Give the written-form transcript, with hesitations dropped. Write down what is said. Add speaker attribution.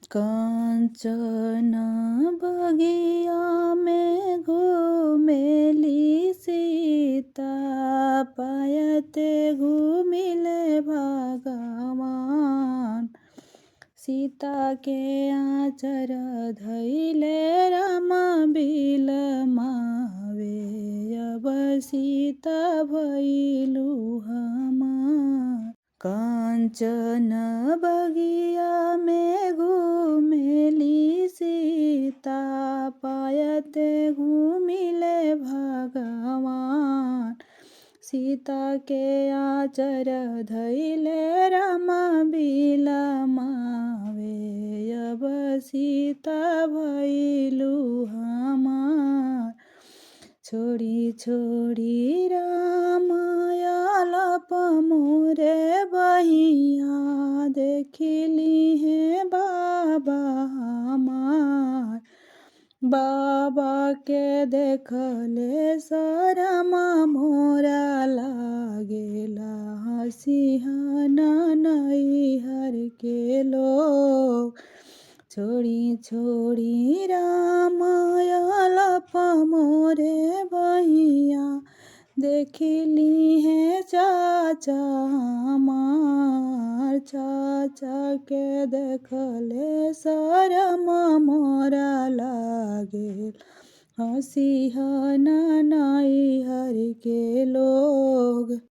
Speaker 1: कंचन बगिया में घूमेली सीता, पायते घूमिले भगवान। सीता के आचर धैले राम बिलमावे, अब सीता भइलु हमार। कंचन बगिया में घूमेली सीता, पायते घूमिले भगवान। सीता के आचर धैले राम बिलमावे, अब सीता भइलु हमार। छोड़ी छोड़ी राम आलप मोरे बहिया, देखिली है बाबा हमार। बाबा के देखले शरम मोरा लागेला, हसिहना नैहर के लोग। छोड़ी छोड़ी राम आलप मोरे बहिया, देखिली है चाचा हमार। चाचा के देखले शरम मोरा लागेल, हसिहना नैहर के लोग।